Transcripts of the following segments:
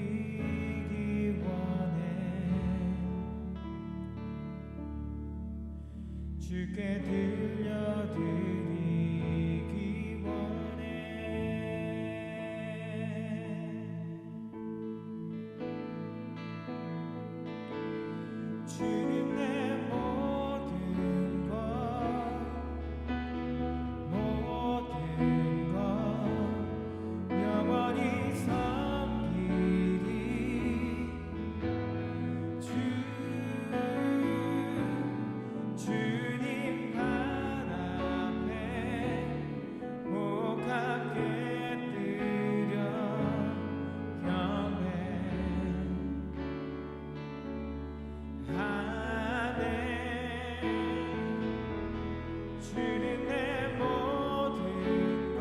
들려드리기 원해. 주께 들려드리기 원해. 주님 내 모든 것 영원히 섬기리. 주님 발 앞에 목하게 드려 경배하네. 주님 내 모든 것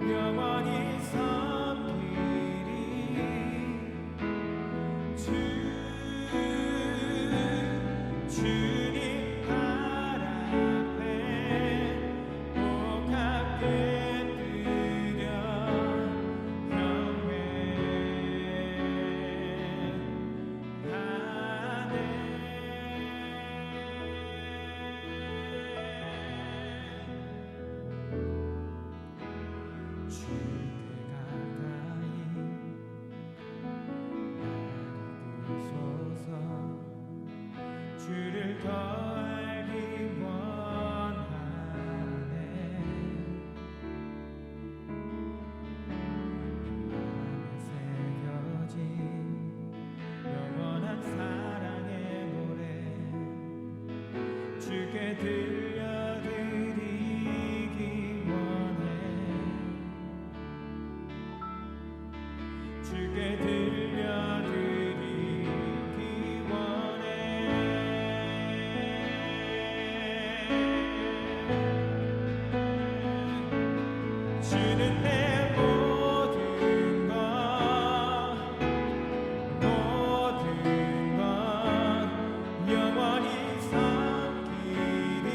영원히 섬기리. 주님 발 앞에 목하게 드려 경배하네. 주께 가까이 나를 두소서. 주를 더 알기 원하네. 내 마음에 새겨진 영원한 사랑의 노래 주께 들려드리기 원해. 주께 들려드리기 원해. 주는 내 모든 것 영원히 섬기리.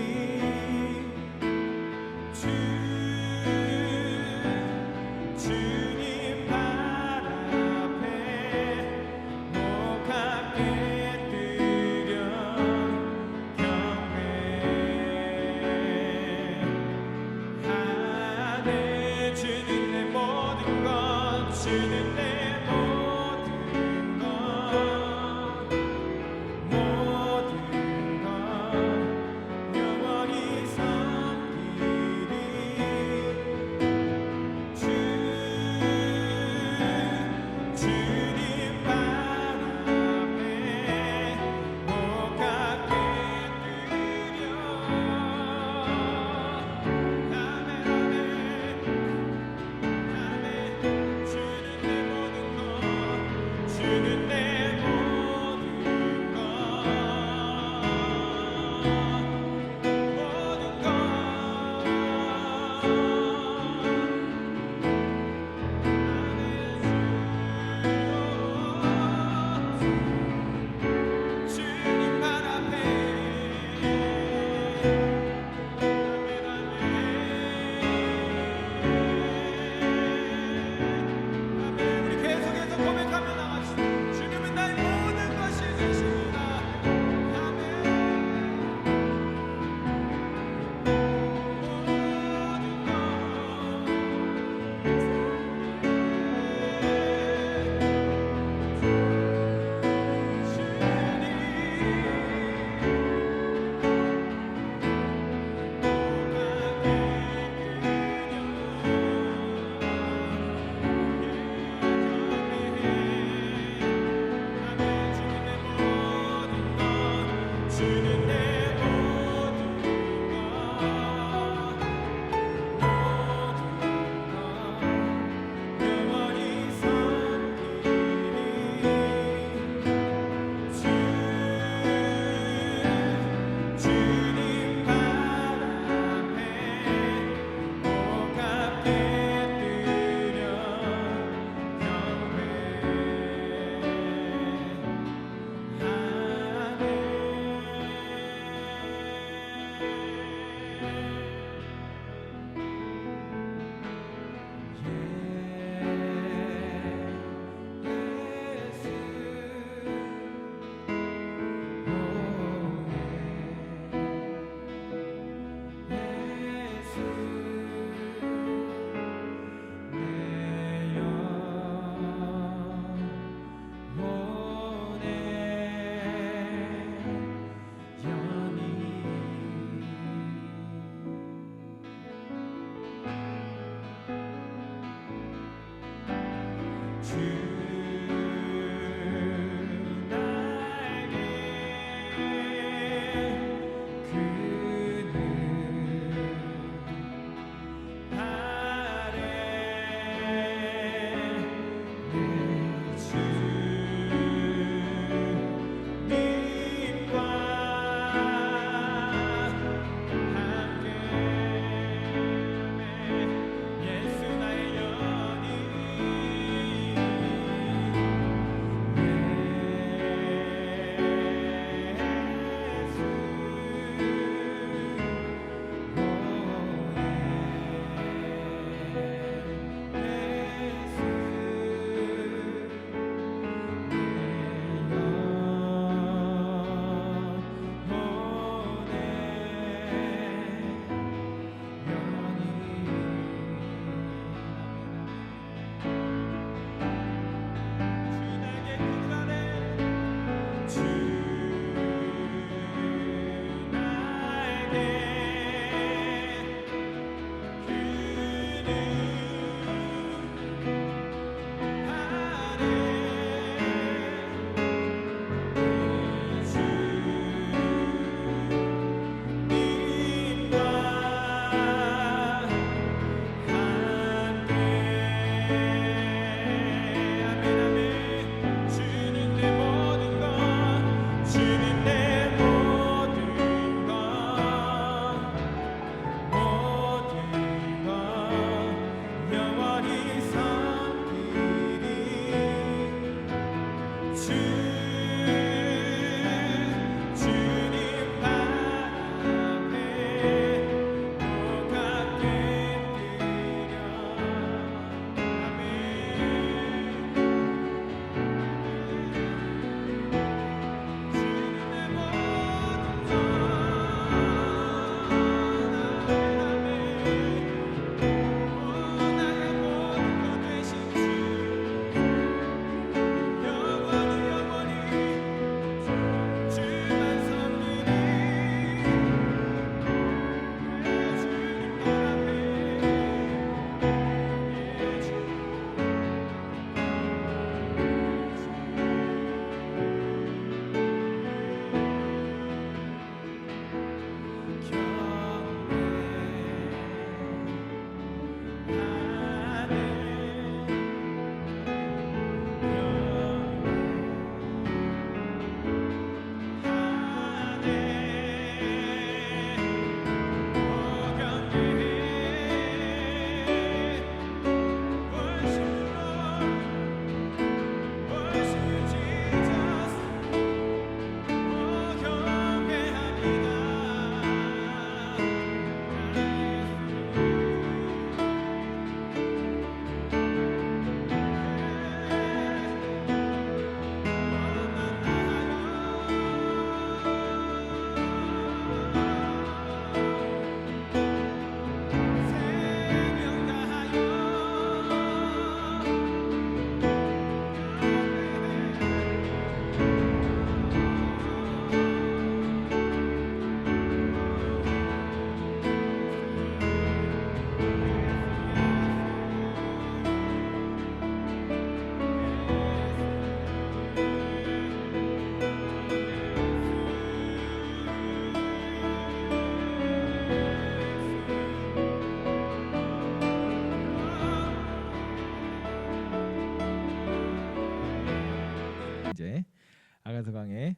아가서 강의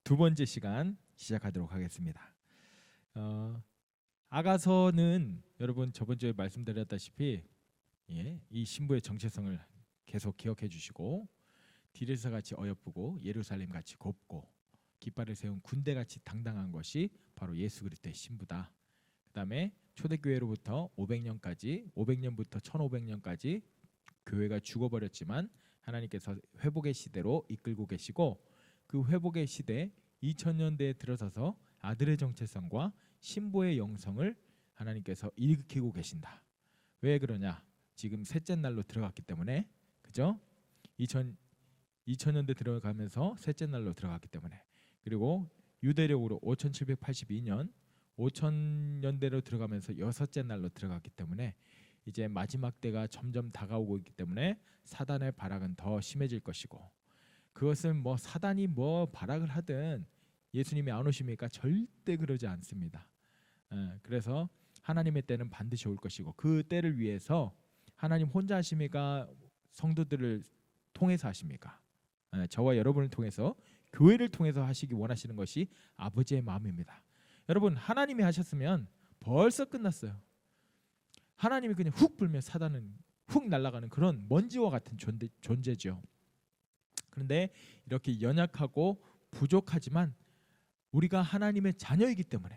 두 번째 시간 시작하도록 하겠습니다. 아가서는 여러분 저번 주에 말씀드렸다시피 이 신부의 정체성을 계속 기억해 주시고 디레스 같이 어여쁘고 예루살렘 같이 곱고 깃발을 세운 군대 같이 당당한 것이 바로 예수 그리스도의 신부다. 그다음에 초대교회로부터 500년부터 1500년까지 교회가 죽어버렸지만 하나님께서 회복의 시대로 이끌고 계시고 그 회복의 시대 2000년대에 들어서서 아들의 정체성과 신부의 영성을 하나님께서 일으키고 계신다. 왜 그러냐? 지금 셋째 날로 들어갔기 때문에, 그죠? 2000년대 들어가면서 셋째 날로 들어갔기 때문에, 그리고 유대력으로 5782년 5000년대로 들어가면서 여섯째 날로 들어갔기 때문에 이제 마지막 때가 점점 다가오고 있기 때문에 사단의 발악은 더 심해질 것이고, 그것은 뭐 사단이 뭐 발악을 하든 예수님이 안 오십니까? 절대 그러지 않습니다. 그래서 하나님의 때는 반드시 올 것이고 그 때를 위해서 하나님 혼자 하십니까? 성도들을 통해서 하십니까? 저와 여러분을 통해서, 교회를 통해서 하시기 원하시는 것이 아버지의 마음입니다. 여러분, 하나님이 하셨으면 벌써 끝났어요. 하나님이 그냥 훅 불면 사단은 훅 날아가는 그런 먼지와 같은 존재죠. 그런데 이렇게 연약하고 부족하지만 우리가 하나님의 자녀이기 때문에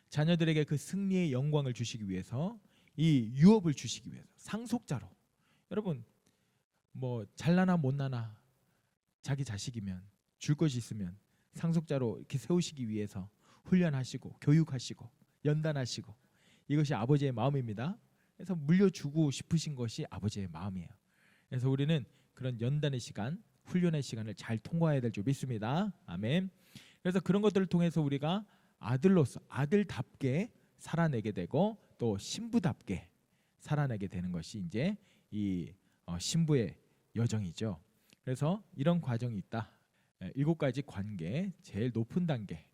자녀들에게 그 승리의 영광을 주시기 위해서, 이 유업을 주시기 위해서 상속자로, 여러분 뭐 잘나나 못나나 자기 자식이면 줄 것이 있으면 상속자로 이렇게 세우시기 위해서 훈련하시고 교육하시고 연단하시고, 이것이 아버지의 마음입니다. 그래서 물려주고 싶으신 것이 아버지의 마음이에요. 그래서 우리는 그런 연단의 시간, 훈련의 시간을 잘 통과해야 될 줄 믿습니다. 아멘. 그래서 그런 것들을 통해서 우리가 아들로서 아들답게 살아내게 되고 또 신부답게 살아내게 되는 것이 이제 이 신부의 여정이죠. 그래서 이런 과정이 있다. 7가지 관계, 제일 높은 단계.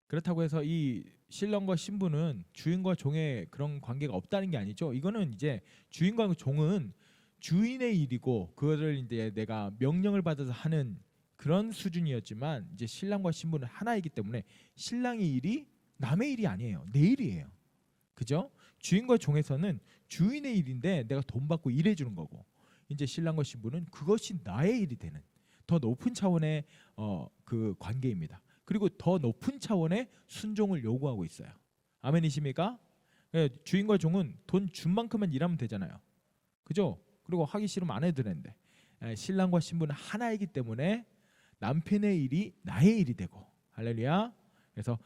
그렇다고 해서 이 신랑과 신부는 주인과 종의 그런 관계가 없다는 게 아니죠. 이거는 이제 주인과 종은 주인의 일이고 그거를 이제 내가 명령을 받아서 하는 그런 수준이었지만, 이제 신랑과 신부는 하나이기 때문에 신랑의 일이 남의 일이 아니에요. 내 일이에요. 그죠? 주인과 종에서는 주인의 일인데 내가 돈 받고 일해 주는 거고, 이제 신랑과 신부는 그것이 나의 일이 되는 더 높은 차원의 그 관계입니다. 그리고 더 높은 차원의 순종을 요구하고 있어요. 아멘이십니까? 주인과 종은 돈 준 만큼만 일하면 되잖아요. 그죠? 그리고 하기 싫으면 안 해도 되는데, 신랑과 신부는 하나이기 때문에 남편의 일이 나의 일이 되고, 할렐루야. 그래서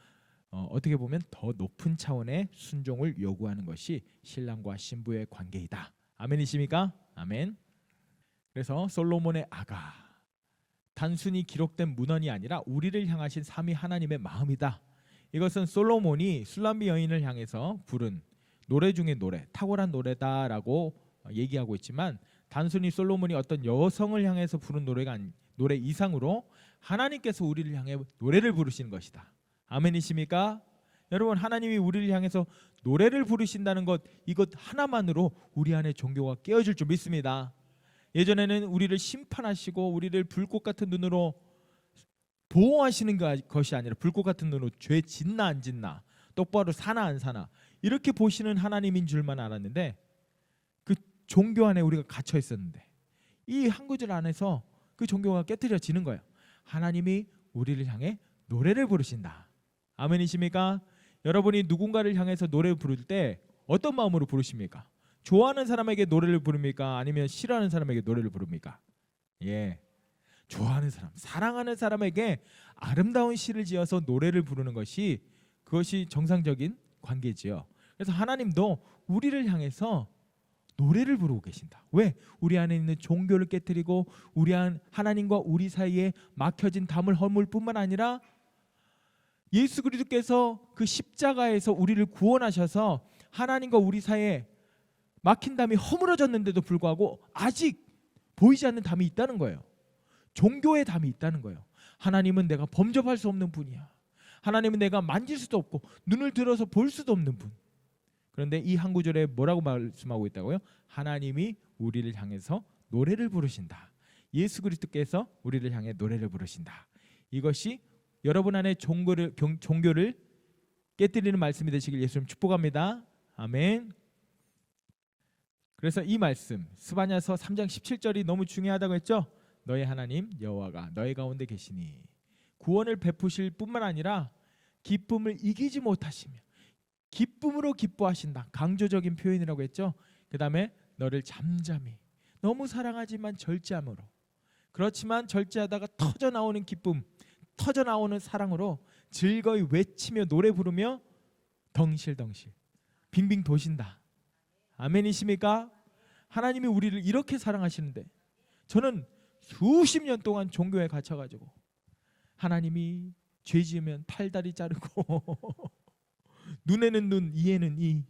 어떻게 보면 더 높은 차원의 순종을 요구하는 것이 신랑과 신부의 관계이다. 아멘이십니까? 아멘. 그래서 솔로몬의 아가, 단순히 기록된 문헌이 아니라 우리를 향하신 삼위 하나님의 마음이다. 이것은 솔로몬이 술람비 여인을 향해서 부른 노래 중의 노래, 탁월한 노래다라고 얘기하고 있지만, 단순히 솔로몬이 어떤 여성을 향해서 부른 노래 이상으로 하나님께서 우리를 향해 노래를 부르시는 것이다. 아멘이십니까? 여러분, 하나님이 우리를 향해서 노래를 부르신다는 것, 이것 하나만으로 우리 안에 종교가 깨어질 줄 믿습니다. 예전에는 우리를 심판하시고 우리를 불꽃 같은 눈으로 보호하시는 것이 아니라 불꽃 같은 눈으로 죄 짓나 안 짓나, 똑바로 사나 안 사나 이렇게 보시는 하나님인 줄만 알았는데, 그 종교 안에 우리가 갇혀 있었는데 이 한 구절 안에서 그 종교가 깨트려지는 거예요. 하나님이 우리를 향해 노래를 부르신다. 아멘이십니까? 여러분이 누군가를 향해서 노래를 부를 때 어떤 마음으로 부르십니까? 좋아하는 사람에게 노래를 부릅니까? 아니면 싫어하는 사람에게 노래를 부릅니까? 좋아하는 사람, 사랑하는 사람에게 아름다운 시를 지어서 노래를 부르는 것이, 그것이 정상적인 관계지요. 그래서 하나님도 우리를 향해서 노래를 부르고 계신다. 왜? 우리 안에 있는 종교를 깨뜨리고 우리 하나님과 우리 사이에 막혀진 담을 허물 뿐만 아니라 예수 그리스도께서 그 십자가에서 우리를 구원하셔서 하나님과 우리 사이에 막힌 담이 허물어졌는데도 불구하고 아직 보이지 않는 담이 있다는 거예요. 종교의 담이 있다는 거예요. 하나님은 내가 범접할 수 없는 분이야. 하나님은 내가 만질 수도 없고 눈을 들어서 볼 수도 없는 분. 그런데 이 한 구절에 뭐라고 말씀하고 있다고요? 하나님이 우리를 향해서 노래를 부르신다. 예수 그리스도께서 우리를 향해 노래를 부르신다. 이것이 여러분 안에 종교를 깨뜨리는 말씀이 되시길 예수님 축복합니다. 아멘. 그래서 이 말씀 스바냐서 3장 17절이 너무 중요하다고 했죠. 너의 하나님 여호와가 너희 가운데 계시니 구원을 베푸실 뿐만 아니라 기쁨을 이기지 못하시며 기쁨으로 기뻐하신다. 강조적인 표현이라고 했죠. 그 다음에 너를 잠잠히 너무 사랑하지만 절제함으로, 그렇지만 절제하다가 터져나오는 기쁨, 터져나오는 사랑으로 즐거이 외치며 노래 부르며 덩실덩실 빙빙 도신다. 아멘이십니까? 하나님이 우리를 이렇게 사랑하시는데, 저는 수십 년 동안 종교에 갇혀가지고 하나님이 죄 지으면 팔다리 자르고 눈에는 눈, 이에는 이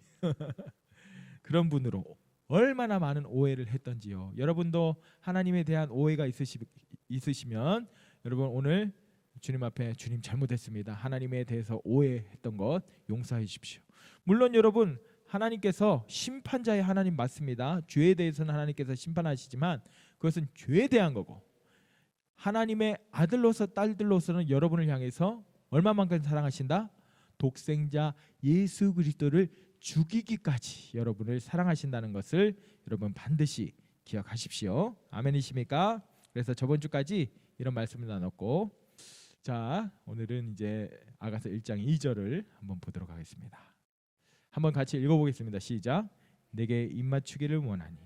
그런 분으로 얼마나 많은 오해를 했던지요. 여러분도 하나님에 대한 오해가 있으시면 여러분 오늘 주님 앞에 주님 잘못했습니다. 하나님에 대해서 오해했던 것 용서해 주십시오. 물론 여러분 하나님께서 심판자의 하나님 맞습니다. 죄에 대해서는 하나님께서 심판하시지만 그것은 죄에 대한 거고, 하나님의 아들로서 딸들로서는 여러분을 향해서 얼마만큼 사랑하신다? 독생자 예수 그리스도를 죽이기까지 여러분을 사랑하신다는 것을 여러분 반드시 기억하십시오. 아멘이십니까? 그래서 저번 주까지 이런 말씀을 나눴고, 자 오늘은 이제 아가서 1장 2절을 한번 보도록 하겠습니다. 한번 같이 읽어보겠습니다. 시작. 내게 입맞추기를 원하니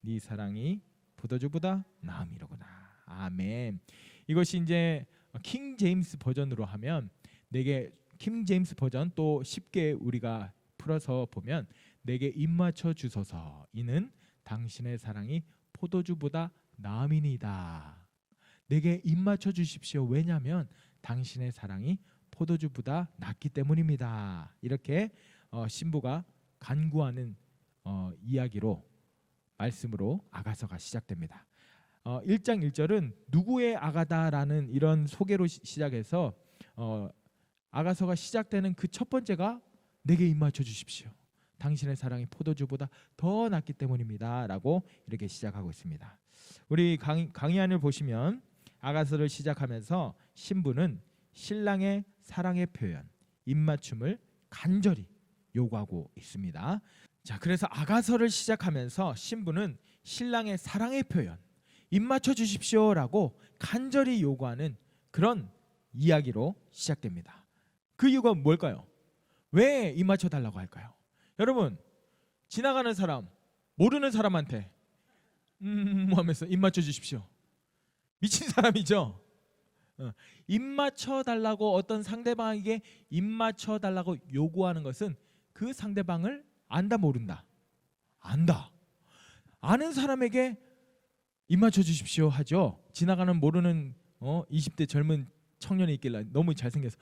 네 사랑이 포도주보다 나음이로구나. 아멘. 이것이 이제 킹 제임스 버전으로 하면, 내게 킹 제임스 버전 또 쉽게 우리가 풀어서 보면 내게 입맞춰 주소서 이는 당신의 사랑이 포도주보다 나음이니이다. 내게 입맞춰 주십시오. 왜냐하면 당신의 사랑이 포도주보다 낫기 때문입니다. 이렇게 신부가 간구하는 이야기로 말씀으로 아가서가 시작됩니다. 1장 1절은 누구의 아가다라는 이런 소개로 시작해서 아가서가 시작되는 그 첫 번째가 내게 입맞춰 주십시오. 당신의 사랑이 포도주보다 더 낫기 때문입니다. 라고 이렇게 시작하고 있습니다. 우리 강의안을 보시면 아가서를 시작하면서 신부는 신랑의 사랑의 표현, 입맞춤을 간절히 요구하고 있습니다. 자, 그래서 아가서를 시작하면서 신부는 신랑의 사랑의 표현, 입맞춰 주십시오라고 간절히 요구하는 그런 이야기로 시작됩니다. 그 이유가 뭘까요? 왜 입맞춰 달라고 할까요? 여러분, 지나가는 사람, 모르는 사람한테 하면서 입맞춰 주십시오. 미친 사람이죠. 입맞춰 달라고 어떤 상대방에게 입맞춰 달라고 요구하는 것은 그 상대방을 안다 모른다? 안다. 아는 사람에게 입맞춰 주십시오 하죠. 지나가는 모르는 20대 젊은 청년이 있길래 너무 잘생겨서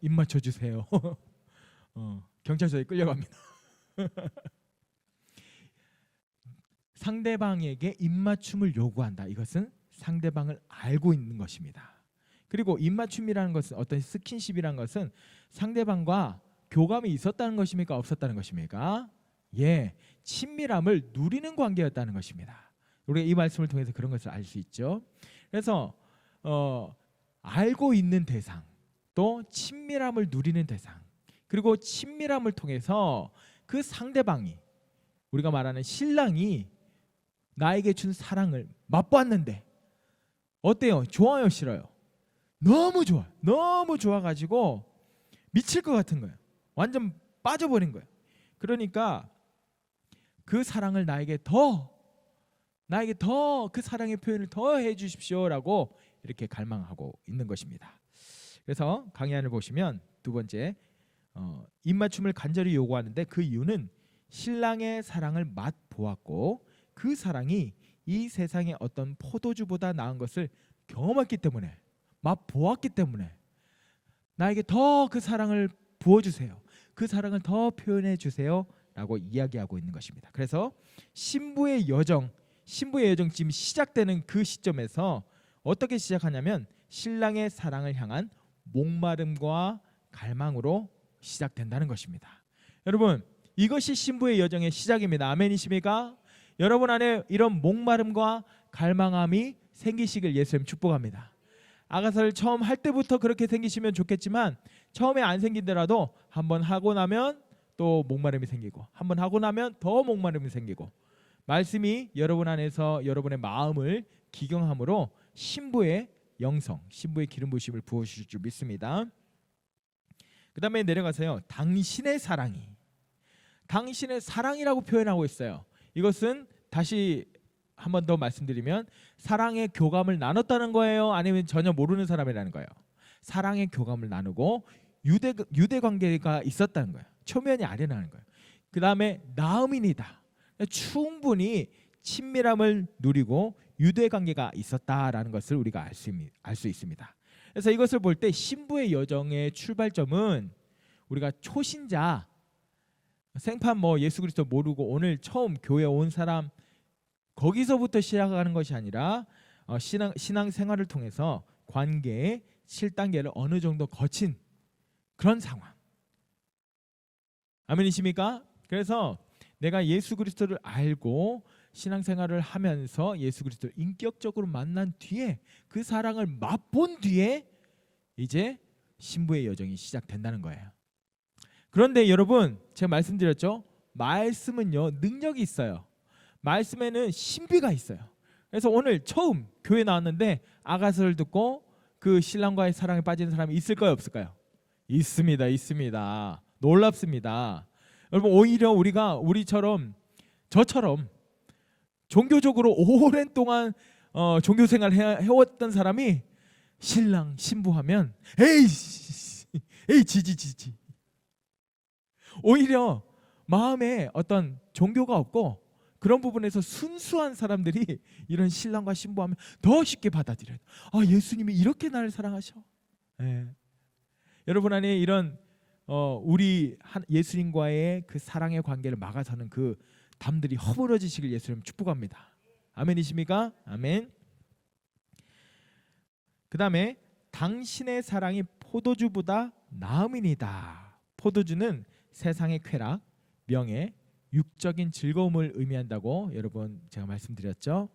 입맞춰 주세요. 경찰서에 끌려갑니다. 상대방에게 입맞춤을 요구한다. 이것은 상대방을 알고 있는 것입니다. 그리고 입맞춤이라는 것은, 어떤 스킨십이라는 것은 상대방과 교감이 있었다는 것입니까? 없었다는 것입니까? 예, 친밀함을 누리는 관계였다는 것입니다. 우리가 이 말씀을 통해서 그런 것을 알 수 있죠. 그래서 알고 있는 대상, 또 친밀함을 누리는 대상, 그리고 친밀함을 통해서 그 상대방이, 우리가 말하는 신랑이 나에게 준 사랑을 맛보았는데 어때요? 좋아요? 싫어요? 너무 좋아요. 너무 좋아가지고 미칠 것 같은 거예요. 완전 빠져버린 거예요. 그러니까 그 사랑을 나에게 더 그 사랑의 표현을 더 해주십시오라고 이렇게 갈망하고 있는 것입니다. 그래서 강의안을 보시면 두 번째, 입맞춤을 간절히 요구하는데 그 이유는 신랑의 사랑을 맛보았고 그 사랑이 이 세상의 어떤 포도주보다 나은 것을 경험했기 때문에, 맛보았기 때문에 나에게 더 그 사랑을 부어주세요. 그 사랑을 더 표현해 주세요 라고 이야기하고 있는 것입니다. 그래서 신부의 여정 지금 시작되는 그 시점에서 어떻게 시작하냐면 신랑의 사랑을 향한 목마름과 갈망으로 시작된다는 것입니다. 여러분, 이것이 신부의 여정의 시작입니다. 아멘이십니까? 여러분 안에 이런 목마름과 갈망함이 생기시길 예수님 축복합니다. 아가서를 처음 할 때부터 그렇게 생기시면 좋겠지만 처음에 안 생기더라도 한번 하고 나면 또 목마름이 생기고 한번 하고 나면 더 목마름이 생기고 말씀이 여러분 안에서 여러분의 마음을 기경함으로 신부의 영성, 신부의 기름 부으심을 부어주실 줄 믿습니다. 그 다음에 내려가서요. 당신의 사랑이라고 표현하고 있어요. 이것은 다시 한 번 더 말씀드리면 사랑의 교감을 나눴다는 거예요? 아니면 전혀 모르는 사람이라는 거예요? 사랑의 교감을 나누고 유대 관계가 있었다는 거예요. 초면이 아니라는 거예요. 그 다음에 나음이니다. 충분히 친밀함을 누리고 유대 관계가 있었다라는 것을 우리가 알 수 있습니다. 그래서 이것을 볼 때 신부의 여정의 출발점은 우리가 초신자 생판 예수 그리스도 모르고 오늘 처음 교회 온 사람 거기서부터 시작하는 것이 아니라 신앙 생활을 통해서 관계의 7단계를 어느 정도 거친 그런 상황. 아멘이십니까? 그래서 내가 예수 그리스도를 알고 신앙생활을 하면서 예수 그리스도를 인격적으로 만난 뒤에 그 사랑을 맛본 뒤에 이제 신부의 여정이 시작된다는 거예요. 그런데 여러분 제가 말씀드렸죠. 말씀은요 능력이 있어요. 말씀에는 신비가 있어요. 그래서 오늘 처음 교회 나왔는데 아가서를 듣고 그 신랑과의 사랑에 빠지는 사람이 있을까요 없을까요? 있습니다. 놀랍습니다. 여러분 오히려 저처럼 종교적으로 오랜 동안 종교생활 해왔던 사람이 신랑 신부하면 에이 지지 오히려 마음에 어떤 종교가 없고 그런 부분에서 순수한 사람들이 이런 신랑과 신부하면 더 쉽게 받아들여요. 예수님이 이렇게 나를 사랑하셔. 여러분 안에 이런 우리 예수님과의 그 사랑의 관계를 막아서는 그 담들이 허물어지시길 예수님 축복합니다. 아멘이십니까? 아멘. 그 다음에 당신의 사랑이 포도주보다 나음이니다. 포도주는 세상의 쾌락, 명예, 육적인 즐거움을 의미한다고 여러분 제가 말씀드렸죠.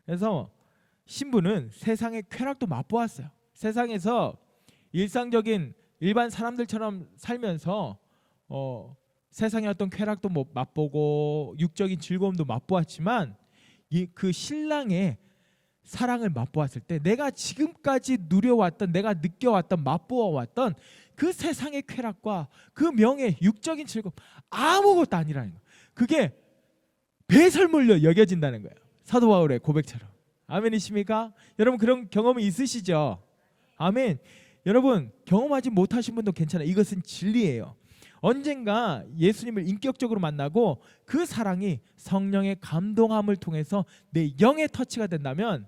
그래서 신부는 세상의 쾌락도 맛보았어요. 세상에서 일상적인 일반 사람들처럼 살면서 세상의 어떤 쾌락도 맛보고 육적인 즐거움도 맛보았지만 그 신랑의 사랑을 맛보았을 때 내가 지금까지 누려왔던 내가 느껴왔던 맛보아왔던 그 세상의 쾌락과 그 명예 육적인 즐거움 아무것도 아니라는 거예요. 그게 배설물로 여겨진다는 거예요. 사도 바울의 고백처럼. 아멘이십니까? 여러분 그런 경험이 있으시죠? 아멘. 여러분 경험하지 못하신 분도 괜찮아요. 이것은 진리예요. 언젠가 예수님을 인격적으로 만나고 그 사랑이 성령의 감동함을 통해서 내 영의 터치가 된다면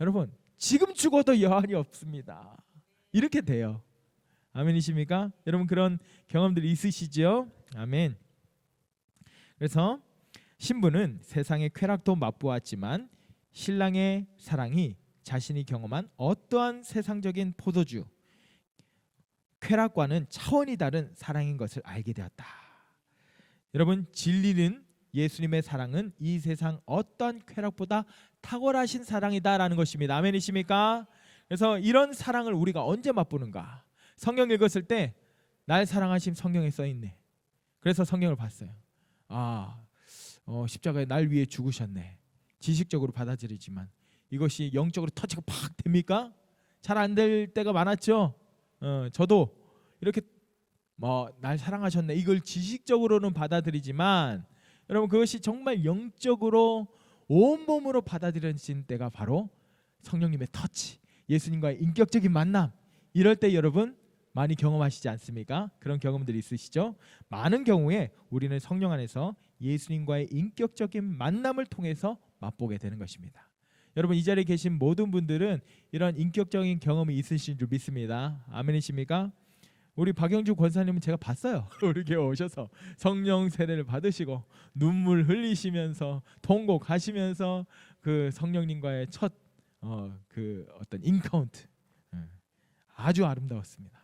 여러분 지금 죽어도 여한이 없습니다. 이렇게 돼요. 아멘이십니까? 여러분 그런 경험들이 있으시죠? 아멘. 그래서 신부는 세상의 쾌락도 맛보았지만 신랑의 사랑이 자신이 경험한 어떠한 세상적인 포도주 쾌락과는 차원이 다른 사랑인 것을 알게 되었다. 여러분 진리는 예수님의 사랑은 이 세상 어떠한 쾌락보다 탁월하신 사랑이다라는 것입니다. 아멘이십니까? 그래서 이런 사랑을 우리가 언제 맛보는가? 성경 읽었을 때 날 사랑하심 성경에 써있네. 그래서 성경을 봤어요. 십자가에 날 위해 죽으셨네. 지식적으로 받아들이지만 이것이 영적으로 터치가 팍 됩니까? 잘 안 될 때가 많았죠. 저도 이렇게 날 사랑하셨네 이걸 지식적으로는 받아들이지만 여러분 그것이 정말 영적으로 온몸으로 받아들여진 때가 바로 성령님의 터치, 예수님과의 인격적인 만남. 이럴 때 여러분 많이 경험하시지 않습니까? 그런 경험들이 있으시죠? 많은 경우에 우리는 성령 안에서 예수님과의 인격적인 만남을 통해서 맛보게 되는 것입니다. 여러분 이 자리에 계신 모든 분들은 이런 인격적인 경험이 있으신 줄 믿습니다. 아멘이십니까? 우리 박영주 권사님은 제가 봤어요. 우리 교회 오셔서 성령 세례를 받으시고 눈물 흘리시면서 통곡하시면서 그 성령님과의 첫 그 어떤 인카운트 아주 아름다웠습니다.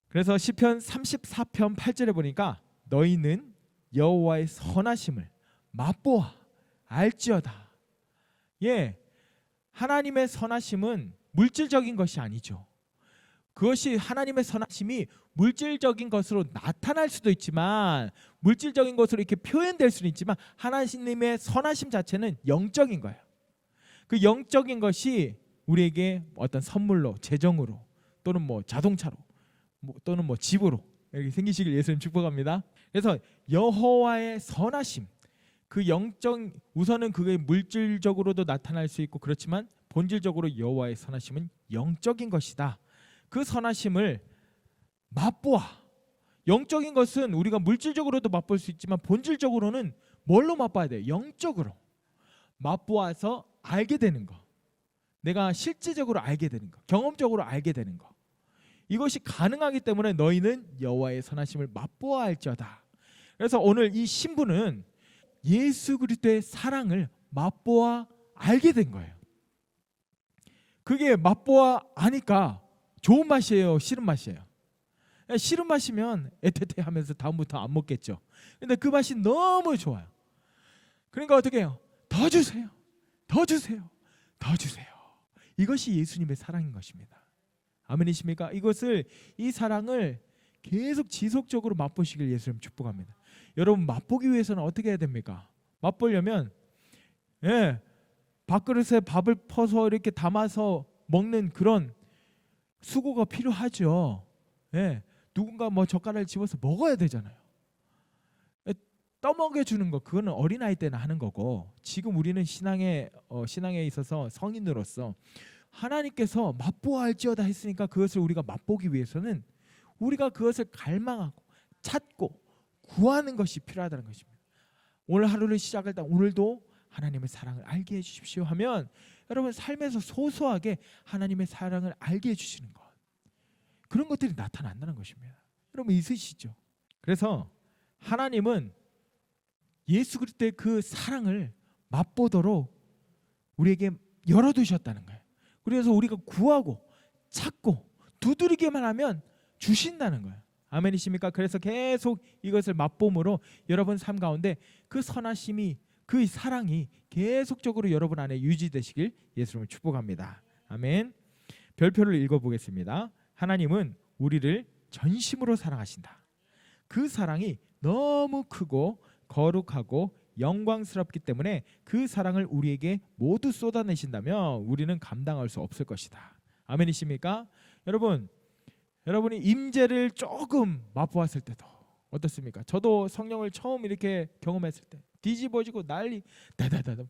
그래서 시편 34편 8절에 보니까 너희는 여호와의 선하심을 맛보아 알지어다. 하나님의 선하심은 물질적인 것이 아니죠. 그것이 하나님의 선하심이 물질적인 것으로 나타날 수도 있지만, 물질적인 것으로 이렇게 표현될 수는 있지만, 하나님의 선하심 자체는 영적인 거예요. 그 영적인 것이 우리에게 어떤 선물로, 재정으로, 또는 뭐 자동차로, 또는 뭐 집으로 이렇게 생기시길 예수님 축복합니다. 그래서 여호와의 선하심, 그 영적, 우선은 그게 물질적으로도 나타날 수 있고 그렇지만 본질적으로 여호와의 선하심은 영적인 것이다. 그 선하심을 맛보아. 영적인 것은 우리가 물질적으로도 맛볼 수 있지만 본질적으로는 뭘로 맛봐야 돼요? 영적으로 맛보아서 알게 되는 거, 내가 실제적으로 알게 되는 거, 경험적으로 알게 되는 거, 이것이 가능하기 때문에 너희는 여호와의 선하심을 맛보아 알지어다. 그래서 오늘 이 신부는 예수 그리스도의 사랑을 맛보아 알게 된 거예요. 그게 맛보아 아니까 좋은 맛이에요, 싫은 맛이에요? 싫은 맛이면 애태태 하면서 다음부터 안 먹겠죠. 근데 그 맛이 너무 좋아요. 그러니까 어떻게 해요? 더 주세요, 더 주세요, 더 주세요. 이것이 예수님의 사랑인 것입니다. 아멘이십니까? 이 사랑을 계속 지속적으로 맛보시길 예수님 축복합니다. 여러분, 맛보기 위해서는 어떻게 해야 됩니까? 맛보려면 밥그릇에 밥을 퍼서 이렇게 담아서 먹는 그런 수고가 필요하죠. 누군가 뭐 젓가락을 집어서 먹어야 되잖아요. 떠먹여 주는 거, 그거는 어린아이 때나 하는 거고, 지금 우리는 신앙에 있어서 성인으로서 하나님께서 맛보아 알지어다 했으니까 그것을 우리가 맛보기 위해서는 우리가 그것을 갈망하고 찾고 구하는 것이 필요하다는 것입니다. 오늘 하루를 시작할 때 오늘도 하나님의 사랑을 알게 해주십시오 하면 여러분 삶에서 소소하게 하나님의 사랑을 알게 해주시는 것, 그런 것들이 나타난다는 것입니다. 여러분 있으시죠? 그래서 하나님은 예수 그리스도의 그 사랑을 맛보도록 우리에게 열어두셨다는 거예요. 그래서 우리가 구하고 찾고 두드리기만 하면 주신다는 거예요. 아멘이십니까? 그래서 계속 이것을 맛봄으로 여러분 삶 가운데 그 선하심이, 그 사랑이 계속적으로 여러분 안에 유지되시길 예수님을 축복합니다. 아멘. 별표를 읽어보겠습니다. 하나님은 우리를 전심으로 사랑하신다. 그 사랑이 너무 크고 거룩하고 영광스럽기 때문에 그 사랑을 우리에게 모두 쏟아내신다면 우리는 감당할 수 없을 것이다. 아멘이십니까? 여러분이 임재를 조금 맛보았을 때도 어떻습니까? 저도 성령을 처음 이렇게 경험했을 때 뒤집어지고 난리, 다다다다,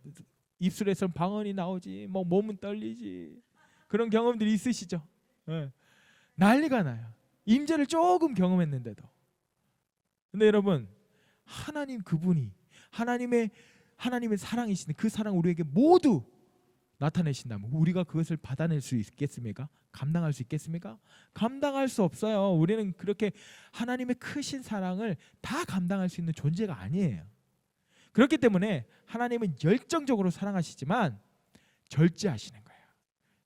입술에서는 방언이 나오지, 뭐 몸은 떨리지, 그런 경험들이 있으시죠? 난리가 나요. 임재를 조금 경험했는데도. 근데 여러분, 하나님 그분이 하나님의 사랑이신 그 사랑 우리에게 모두 나타내신다면 우리가 그것을 받아낼 수 있겠습니까? 감당할 수 있겠습니까? 감당할 수 없어요. 우리는 그렇게 하나님의 크신 사랑을 다 감당할 수 있는 존재가 아니에요. 그렇기 때문에 하나님은 열정적으로 사랑하시지만 절제하시는 거예요.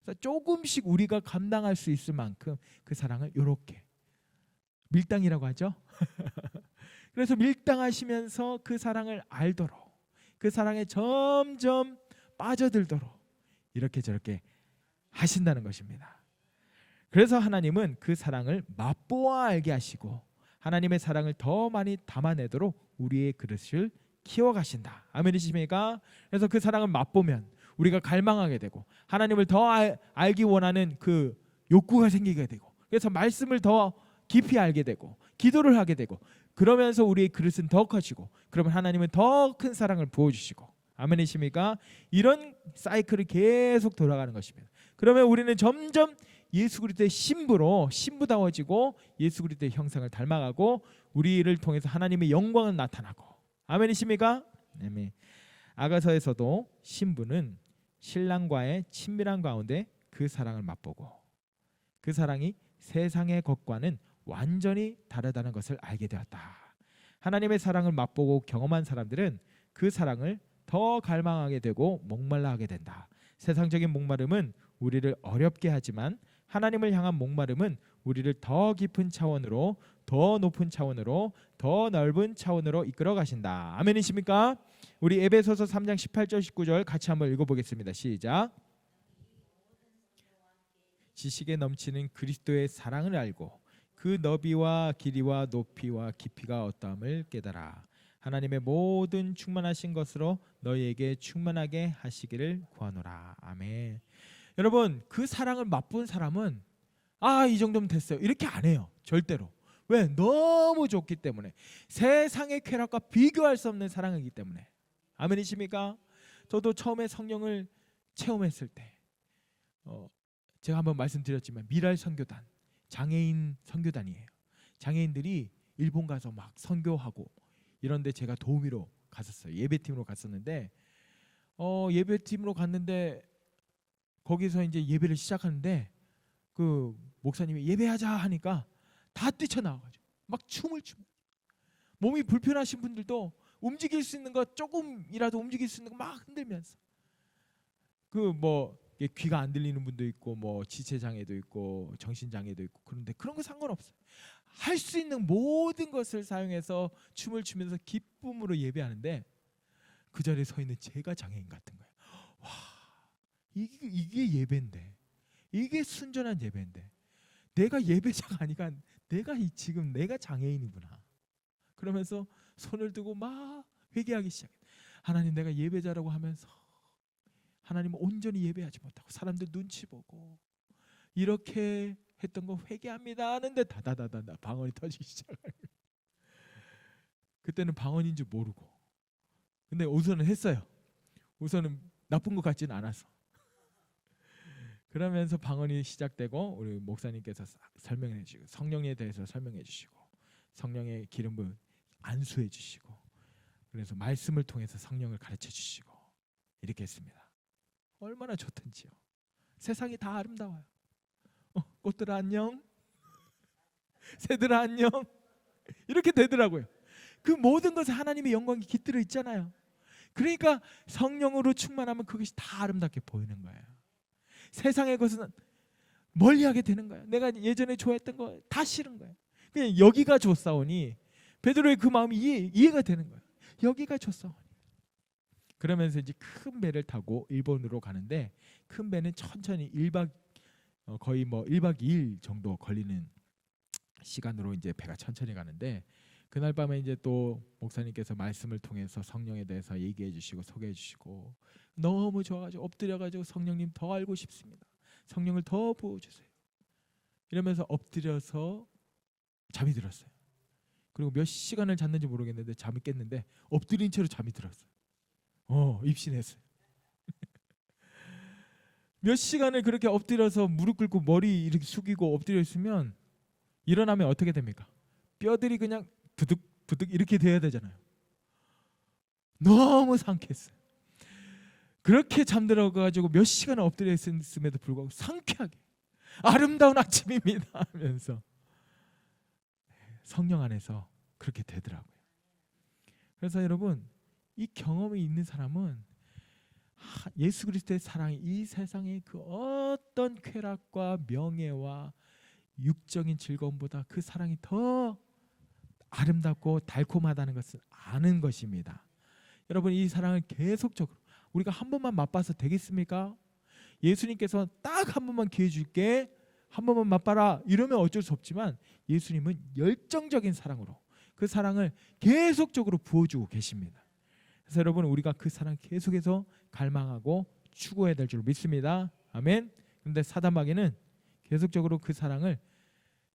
그래서 조금씩 우리가 감당할 수 있을 만큼 그 사랑을 이렇게 밀당이라고 하죠. 그래서 밀당하시면서 그 사랑을 알도록, 그 사랑에 점점 빠져들도록 이렇게 저렇게 하신다는 것입니다. 그래서 하나님은 그 사랑을 맛보아 알게 하시고 하나님의 사랑을 더 많이 담아내도록 우리의 그릇을 키워가신다. 아멘이십니까? 그래서 그 사랑을 맛보면 우리가 갈망하게 되고 하나님을 더 알기 원하는 그 욕구가 생기게 되고, 그래서 말씀을 더 깊이 알게 되고 기도를 하게 되고, 그러면서 우리의 그릇은 더 커지고, 그러면 하나님은 더 큰 사랑을 부어주시고. 아멘이십니까? 이런 사이클이 계속 돌아가는 것입니다. 그러면 우리는 점점 예수 그리스도의 신부다워지고 예수 그리스도의 형상을 닮아가고 우리를 통해서 하나님의 영광은 나타나고. 아멘이십니까? 아멘. 아가서에서도 신부는 신랑과의 친밀한 가운데 그 사랑을 맛보고 그 사랑이 세상의 것과는 완전히 다르다는 것을 알게 되었다. 하나님의 사랑을 맛보고 경험한 사람들은 그 사랑을 더 갈망하게 되고 목말라 하게 된다. 세상적인 목마름은 우리를 어렵게 하지만 하나님을 향한 목마름은 우리를 더 깊은 차원으로, 더 높은 차원으로, 더 넓은 차원으로 이끌어 가신다. 아멘이십니까? 우리 에베소서 3장 18절 19절 같이 한번 읽어보겠습니다. 시작. 지식에 넘치는 그리스도의 사랑을 알고 그 너비와 길이와 높이와 깊이가 어떠함을 깨달아 하나님의 모든 충만하신 것으로 너희에게 충만하게 하시기를 구하노라. 아멘. 여러분, 그 사랑을 맛본 사람은 이 정도면 됐어요 이렇게 안 해요. 절대로. 왜? 너무 좋기 때문에. 세상의 쾌락과 비교할 수 없는 사랑이기 때문에. 아멘이십니까? 저도 처음에 성령을 체험했을 때 제가 한번 말씀드렸지만 미랄 선교단, 장애인 선교단이에요. 장애인들이 일본 가서 막 선교하고 이런데 제가 도우미로 갔었어요. 예배팀으로 갔었는데 예배팀으로 갔는데 거기서 이제 예배를 시작하는데 그 목사님이 예배하자 하니까 다 뛰쳐나와가지고 막 춤을 추고, 몸이 불편하신 분들도 움직일 수 있는 거 조금이라도 움직일 수 있는 거 막 흔들면서, 그 뭐 귀가 안 들리는 분도 있고 뭐 지체 장애도 있고 정신 장애도 있고, 그런데 그런 거 상관없어요. 할 수 있는 모든 것을 사용해서 춤을 추면서 기쁨으로 예배하는데 그 자리에 서 있는 제가 장애인 같은 거예요. 와, 이게 예배인데, 이게 순전한 예배인데, 내가 예배자가 아니라 지금 내가 장애인이구나. 그러면서 손을 들고 막 회개하기 시작해. 하나님, 내가 예배자라고 하면서 하나님 온전히 예배하지 못하고 사람들 눈치 보고 이렇게 했던 거 회개합니다 하는데 다다다다 방언이 터지기 시작해요. 그때는 방언인 줄 모르고, 근데 우선은 했어요. 우선은 나쁜 것 같지는 않아서. 그러면서 방언이 시작되고 우리 목사님께서 설명해 주시고 성령에 대해서 설명해 주시고 성령의 기름을 안수해 주시고, 그래서 말씀을 통해서 성령을 가르쳐 주시고 이렇게 했습니다. 얼마나 좋던지요. 세상이 다 아름다워요. 꽃들아 안녕, 새들아 안녕, 이렇게 되더라고요. 그 모든 것에 하나님의 영광이 깃들어 있잖아요. 그러니까 성령으로 충만하면 그것이 다 아름답게 보이는 거예요. 세상의 것은 멀리하게 되는 거예요. 내가 예전에 좋아했던 거 다 싫은 거예요. 그냥 여기가 좋사오니, 베드로의 그 마음이 이해가 되는 거예요. 여기가 좋사오니. 그러면서 이제 큰 배를 타고 일본으로 가는데, 큰 배는 천천히 거의 뭐 1박 2일 정도 걸리는 시간으로 이제 배가 천천히 가는데, 그날 밤에 이제 또 목사님께서 말씀을 통해서 성령에 대해서 얘기해 주시고 소개해 주시고 너무 좋아가지고 엎드려가지고 성령님 더 알고 싶습니다. 성령을 더 부어주세요. 이러면서 엎드려서 잠이 들었어요. 그리고 몇 시간을 잤는지 모르겠는데 잠이 깼는데 엎드린 채로 잠이 들었어요. 입신했어요. 몇 시간을 그렇게 엎드려서 무릎 꿇고 머리 이렇게 숙이고 엎드려 있으면 일어나면 어떻게 됩니까? 뼈들이 그냥 부득부득 이렇게 돼야 되잖아요. 너무 상쾌했어요. 그렇게 잠들어가지고 몇 시간을 엎드려 있음에도 불구하고 상쾌하게 아름다운 아침입니다 하면서 성령 안에서 그렇게 되더라고요. 그래서 여러분, 이 경험이 있는 사람은 예수 그리스도의 사랑이 이 세상의 그 어떤 쾌락과 명예와 육적인 즐거움보다 그 사랑이 더 아름답고 달콤하다는 것을 아는 것입니다. 여러분, 이 사랑을 계속적으로 우리가 한 번만 맛봐서 되겠습니까? 예수님께서 딱 한 번만 기회 줄게, 한 번만 맛봐라 이러면 어쩔 수 없지만, 예수님은 열정적인 사랑으로 그 사랑을 계속적으로 부어주고 계십니다. 그래서 여러분, 우리가 그 사랑 계속해서 갈망하고 추구해야 될 줄 믿습니다. 아멘. 그런데 사단마귀는 계속적으로 그 사랑을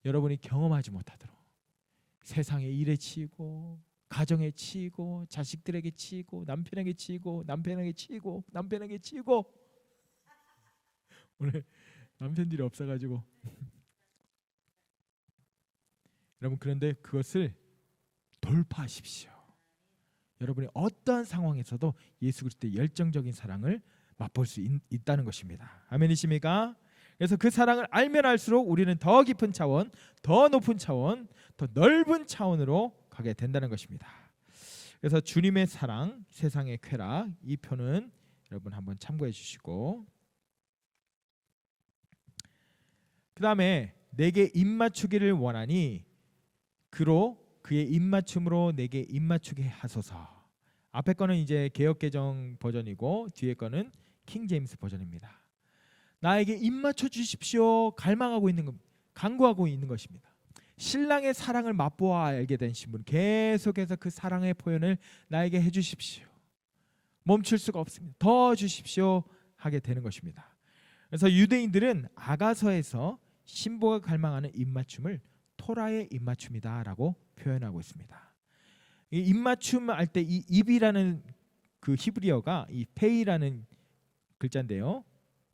여러분이 경험하지 못하도록 세상의 일에 치이고 가정에 치이고 자식들에게 치이고 남편에게 치이고 남편에게 치이고 남편에게 치이고 오늘 남편들이 없어가지고 여러분, 그런데 그것을 돌파하십시오. 여러분이 어떠한 상황에서도 예수 그리스도의 열정적인 사랑을 맛볼 수 있다는 것입니다. 아멘이십니까? 그래서 그 사랑을 알면 알수록 우리는 더 깊은 차원, 더 높은 차원, 더 넓은 차원으로 가게 된다는 것입니다. 그래서 주님의 사랑, 세상의 쾌락, 이 표는 여러분 한번 참고해 주시고, 그 다음에 내게 입맞추기를 원하니 그로 그의 입맞춤으로 내게 입맞추게 하소서. 앞에 거는 이제 개역개정 버전이고 뒤에 거는 킹 제임스 버전입니다. 나에게 입맞춰 주십시오. 갈망하고 있는 것, 간구하고 있는 것입니다. 신랑의 사랑을 맛보아 알게 된 신부는 계속해서 그 사랑의 표현을 나에게 해주십시오. 멈출 수가 없습니다. 더 주십시오 하게 되는 것입니다. 그래서 유대인들은 아가서에서 신부가 갈망하는 입맞춤을 토라의 입맞춤이다라고 표현하고 있습니다. 이 입맞춤 할 때 이 입이라는 그 히브리어가 이 페이라는 글자인데요.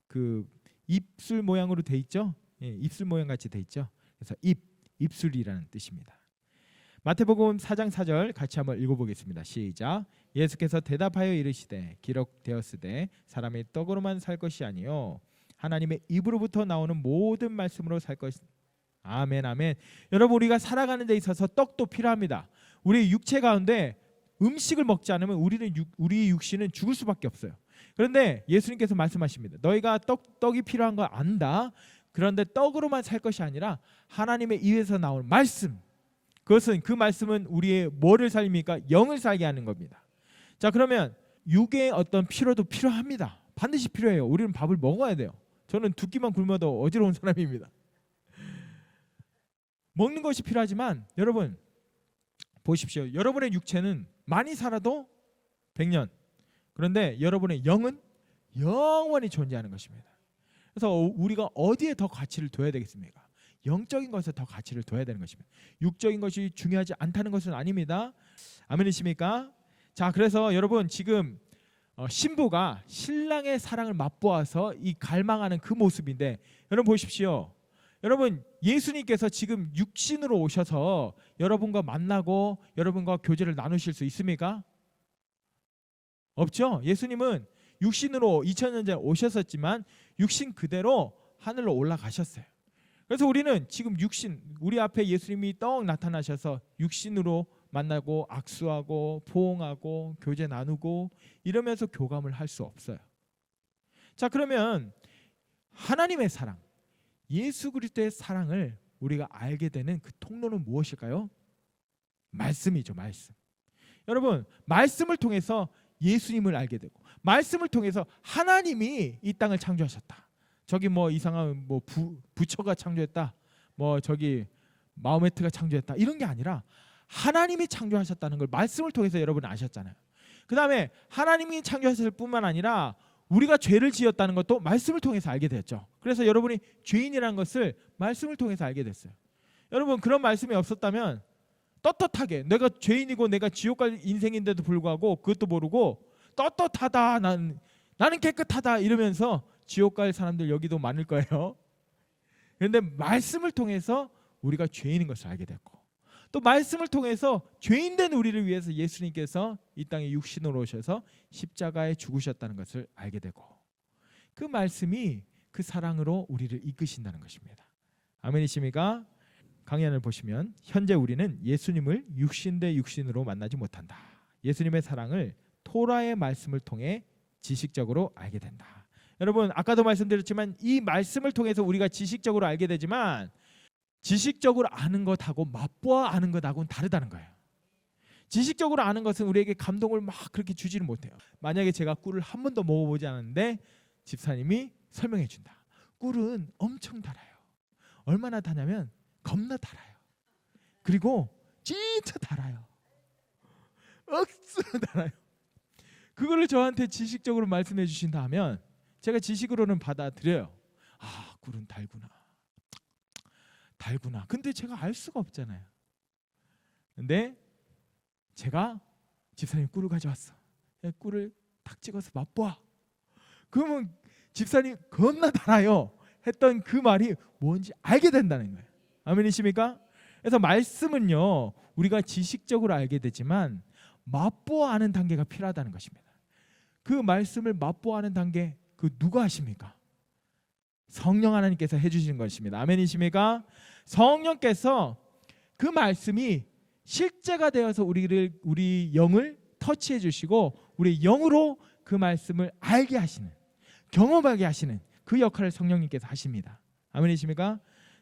그 입술 모양으로 돼 있죠. 예, 입술 모양 같이 돼 있죠. 그래서 입술이라는 뜻입니다. 마태복음 4장 4절 같이 한번 읽어보겠습니다. 시작. 예수께서 대답하여 이르시되 기록되었으되 사람이 떡으로만 살 것이 아니요 하나님의 입으로부터 나오는 모든 말씀으로 살 것이. 아멘 아멘. 여러분 우리가 살아가는 데 있어서 떡도 필요합니다. 우리 육체 가운데 음식을 먹지 않으면 우리 육신은 죽을 수밖에 없어요. 그런데 예수님께서 말씀하십니다. 너희가 떡이 필요한 거 안다. 그런데 떡으로만 살 것이 아니라 하나님의 입에서 나오는 말씀. 그것은 그 말씀은 우리의 뭐를 살립니까? 영을 살게 하는 겁니다. 자, 그러면 육의 어떤 필요도 필요합니다. 반드시 필요해요. 우리는 밥을 먹어야 돼요. 저는 두 끼만 굶어도 어지러운 사람입니다. 먹는 것이 필요하지만 여러분 보십시오. 여러분의 육체는 많이 살아도 100년. 그런데 여러분의 영은 영원히 존재하는 것입니다. 그래서 우리가 어디에 더 가치를 둬야 되겠습니까? 영적인 것에 더 가치를 둬야 되는 것입니다. 육적인 것이 중요하지 않다는 것은 아닙니다. 아멘이십니까? 자, 그래서 여러분 지금 신부가 신랑의 사랑을 맛보아서 이 갈망하는 그 모습인데 여러분 보십시오. 여러분 예수님께서 지금 육신으로 오셔서 여러분과 만나고 여러분과 교제를 나누실 수 있습니까? 없죠. 예수님은 육신으로 2000년 전에 오셨었지만 육신 그대로 하늘로 올라가셨어요. 그래서 우리는 지금 육신, 우리 앞에 예수님이 떡 나타나셔서 육신으로 만나고 악수하고 포옹하고 교제 나누고 이러면서 교감을 할 수 없어요. 자, 그러면 하나님의 사랑, 예수 그리스도의 사랑을 우리가 알게 되는 그 통로는 무엇일까요? 말씀이죠. 말씀. 여러분 말씀을 통해서 예수님을 알게 되고 말씀을 통해서 하나님이 이 땅을 창조하셨다. 저기 뭐 이상한 뭐 부처가 창조했다. 뭐 저기 마호메트가 창조했다. 이런 게 아니라 하나님이 창조하셨다는 걸 말씀을 통해서 여러분 아셨잖아요. 그 다음에 하나님이 창조하셨을 뿐만 아니라 우리가 죄를 지었다는 것도 말씀을 통해서 알게 됐죠. 그래서 여러분이 죄인이라는 것을 말씀을 통해서 알게 됐어요. 여러분 그런 말씀이 없었다면 떳떳하게 내가 죄인이고 내가 지옥 갈 인생인데도 불구하고 그것도 모르고 떳떳하다 나는 깨끗하다 이러면서 지옥 갈 사람들 여기도 많을 거예요. 그런데 말씀을 통해서 우리가 죄인인 것을 알게 됐고 또 말씀을 통해서 죄인된 우리를 위해서 예수님께서 이 땅에 육신으로 오셔서 십자가에 죽으셨다는 것을 알게 되고 그 말씀이 그 사랑으로 우리를 이끄신다는 것입니다. 아멘이십니까? 강연을 보시면 현재 우리는 예수님을 육신 대 육신으로 만나지 못한다. 예수님의 사랑을 토라의 말씀을 통해 지식적으로 알게 된다. 여러분 아까도 말씀드렸지만 이 말씀을 통해서 우리가 지식적으로 알게 되지만 지식적으로 아는 것하고 맛보아 아는 것하고는 다르다는 거예요. 지식적으로 아는 것은 우리에게 감동을 막 그렇게 주지를 못해요. 만약에 제가 꿀을 한 번도 먹어보지 않았는데 집사님이 설명해 준다. 꿀은 엄청 달아요. 얼마나 달냐면 겁나 달아요. 그리고 진짜 달아요. 억수로 달아요. 그거를 저한테 지식적으로 말씀해 주신다 하면 제가 지식으로는 받아들여요. 아, 꿀은 달구나. 근데 제가 알 수가 없잖아요. 근데 제가 집사님 꿀을 가져왔어. 꿀을 탁 찍어서 맛보아. 그러면 집사님 겁나 달아요 했던 그 말이 뭔지 알게 된다는 거예요. 아멘이십니까? 그래서 말씀은요 우리가 지식적으로 알게 되지만 맛보아 아는 단계가 필요하다는 것입니다. 그 말씀을 맛보아 아는 단계 그 누가 하십니까? 성령 하나님께서 해주시는 것입니다. 아멘이십니까? 성령께서 그 말씀이 실제가 되어서 우리 영을 터치해 주시고 우리 영으로 그 말씀을 알게 하시는 경험하게 하시는 그 역할을 성령님께서 하십니다. 아멘이십니까?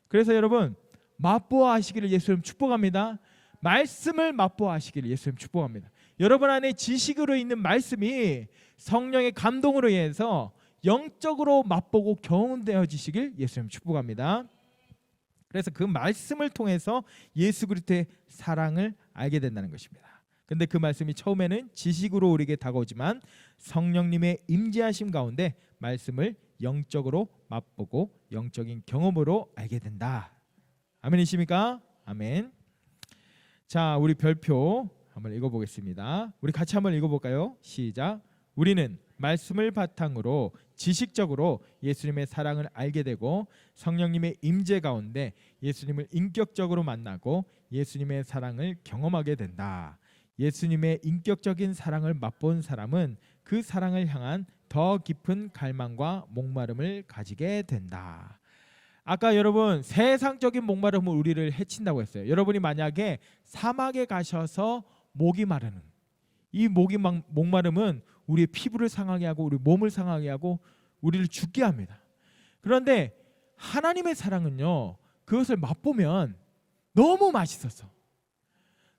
그래서 여러분 맛보아 하시기를 예수님 축복합니다. 말씀을 맛보아 하시기를 예수님 축복합니다. 여러분 안에 지식으로 있는 말씀이 성령의 감동으로 인해서 영적으로 맛보고 경험되어지시길 예수님 축복합니다. 그래서 그 말씀을 통해서 예수 그리스도의 사랑을 알게 된다는 것입니다. 근데 그 말씀이 처음에는 지식으로 우리에게 다가오지만 성령님의 임재하심 가운데 말씀을 영적으로 맛보고 영적인 경험으로 알게 된다. 아멘이십니까? 아멘. 자, 우리 별표 한번 읽어보겠습니다. 우리 같이 한번 읽어볼까요? 시작. 우리는 말씀을 바탕으로 지식적으로 예수님의 사랑을 알게 되고 성령님의 임재 가운데 예수님을 인격적으로 만나고 예수님의 사랑을 경험하게 된다. 예수님의 인격적인 사랑을 맛본 사람은 그 사랑을 향한 더 깊은 갈망과 목마름을 가지게 된다. 아까 여러분 세상적인 목마름은 우리를 해친다고 했어요. 여러분이 만약에 사막에 가셔서 목이 마르는 이 목마름은 우리의 피부를 상하게 하고 우리 몸을 상하게 하고 우리를 죽게 합니다. 그런데 하나님의 사랑은요, 그것을 맛보면 너무 맛있어서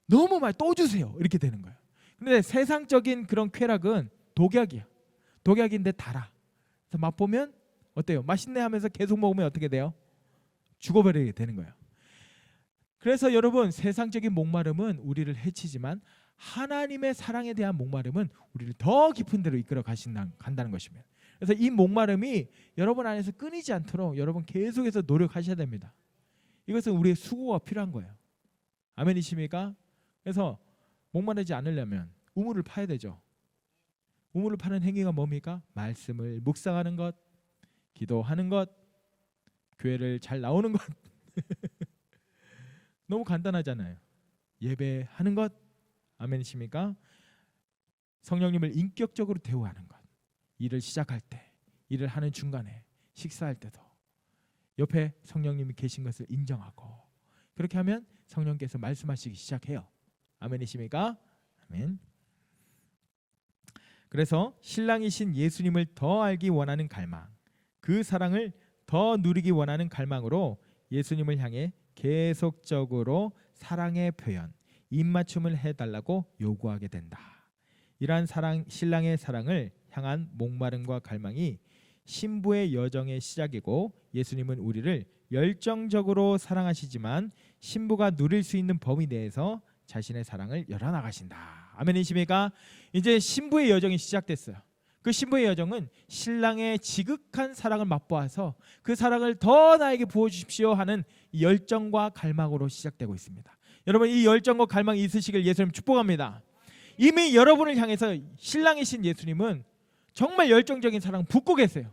너무 또 주세요 이렇게 되는 거예요. 근데 세상적인 그런 쾌락은 독약이야. 독약인데 달아. 그래서 맛보면 어때요? 맛있네 하면서 계속 먹으면 어떻게 돼요? 죽어버리게 되는 거예요. 그래서 여러분 세상적인 목마름은 우리를 해치지만 하나님의 사랑에 대한 목마름은 우리를 더 깊은 데로 이끌어 간다는 것입니다. 그래서 이 목마름이 여러분 안에서 끊이지 않도록 여러분 계속해서 노력하셔야 됩니다. 이것은 우리의 수고가 필요한 거예요. 아멘이십니까? 그래서 목마르지 않으려면 우물을 파야 되죠. 우물을 파는 행위가 뭡니까? 말씀을 묵상하는 것, 기도하는 것, 교회를 잘 나오는 것. 너무 간단하잖아요. 예배하는 것. 아멘이십니까? 성령님을 인격적으로 대우하는 것. 일을 시작할 때, 일을 하는 중간에, 식사할 때도 옆에 성령님이 계신 것을 인정하고 그렇게 하면 성령께서 말씀하시기 시작해요. 아멘이십니까? 아멘. 그래서 신랑이신 예수님을 더 알기 원하는 갈망, 그 사랑을 더 누리기 원하는 갈망으로 예수님을 향해 계속적으로 사랑의 표현, 입맞춤을 해달라고 요구하게 된다. 이러한 신랑의 사랑을 향한 목마름과 갈망이 신부의 여정의 시작이고 예수님은 우리를 열정적으로 사랑하시지만 신부가 누릴 수 있는 범위 내에서 자신의 사랑을 열어나가신다. 아멘이십니까? 이제 신부의 여정이 시작됐어요. 그 신부의 여정은 신랑의 지극한 사랑을 맛보아서 그 사랑을 더 나에게 부어주십시오 하는 열정과 갈망으로 시작되고 있습니다. 여러분 이 열정과 갈망이 있으시길 예수님 축복합니다. 이미 여러분을 향해서 신랑이신 예수님은 정말 열정적인 사랑 붓고 계세요.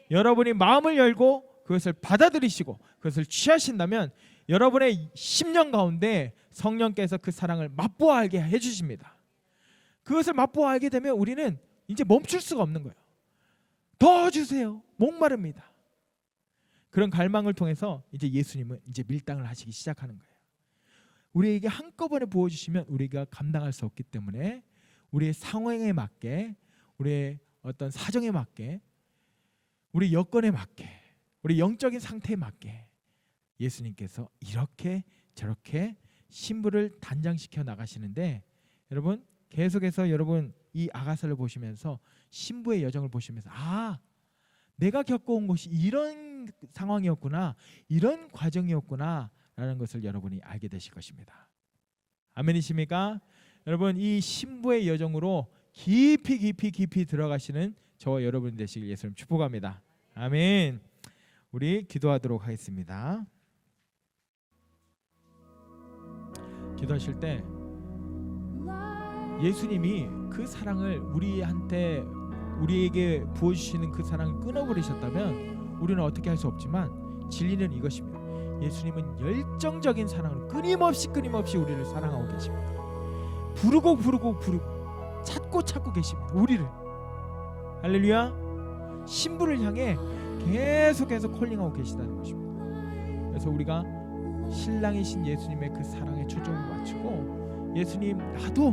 여러분이 마음을 열고 그것을 받아들이시고 그것을 취하신다면 여러분의 심령 가운데 성령께서 그 사랑을 맛보아 알게 해주십니다. 그것을 맛보아 알게 되면 우리는 이제 멈출 수가 없는 거예요. 더 주세요. 목마릅니다. 그런 갈망을 통해서 이제 예수님은 이제 밀당을 하시기 시작하는 거예요. 우리에게 한꺼번에 부어주시면 우리가 감당할 수 없기 때문에 우리의 상황에 맞게, 우리의 어떤 사정에 맞게, 우리 여건에 맞게, 우리 영적인 상태에 맞게 예수님께서 이렇게 저렇게 신부를 단장시켜 나가시는데, 여러분 계속해서 여러분 이 아가서를 보시면서 신부의 여정을 보시면서 내가 겪어온 것이 이런 상황이었구나, 이런 과정이었구나 라는 것을 여러분이 알게 되실 것입니다. 아멘이십니까? 여러분 이 신부의 여정으로 깊이 들어가시는 저와 여러분 되시길 예수님 축복합니다. 아멘. 우리 기도하도록 하겠습니다. 기도하실 때 예수님이 그 사랑을 우리에게 부어주시는 그 사랑을 끊어버리셨다면 우리는 어떻게 할 수 없지만 진리는 이것입니다. 예수님은 열정적인 사랑으로 끊임없이 우리를 사랑하고 계십니다. 부르고 찾고 계십니다. 우리를. 할렐루야. 신부를 향해 계속해서 콜링하고 계시다는 것입니다. 그래서 우리가 신랑이신 예수님의 그 사랑에 초점을 맞추고 예수님, 나도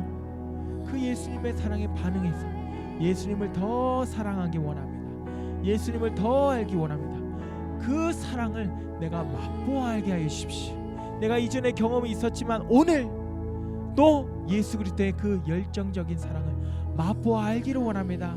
그 예수님의 사랑에 반응해서 예수님을 더 사랑하기 원합니다. 예수님을 더 알기 원합니다. 그 사랑을 내가 맛보아 알게 하여 주십시오. 내가 이전에 경험이 있었지만 오늘 또 예수 그리스도의 그 열정적인 사랑을 맛보아 알기를 원합니다.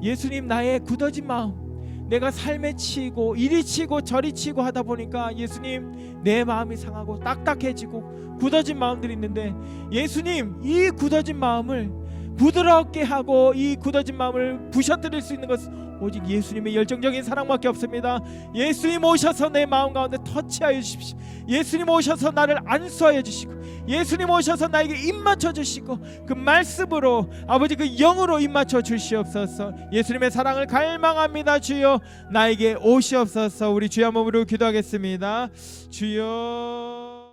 예수님, 나의 굳어진 마음, 내가 삶에 치이고 이리 치고 저리 치고 하다 보니까 예수님, 내 마음이 상하고 딱딱해지고 굳어진 마음들이 있는데, 예수님, 이 굳어진 마음을 부드럽게 하고 이 굳어진 마음을 부셔뜨릴 수 있는 것은 오직 예수님의 열정적인 사랑밖에 없습니다. 예수님 오셔서 내 마음 가운데 터치하여 주십시오. 예수님 오셔서 나를 안수하여 주시고, 예수님 오셔서 나에게 입맞춰 주시고, 그 말씀으로 아버지 그 영으로 입맞춰 주시옵소서. 예수님의 사랑을 갈망합니다. 주여 나에게 오시옵소서. 우리 주여 몸으로 기도하겠습니다. 주여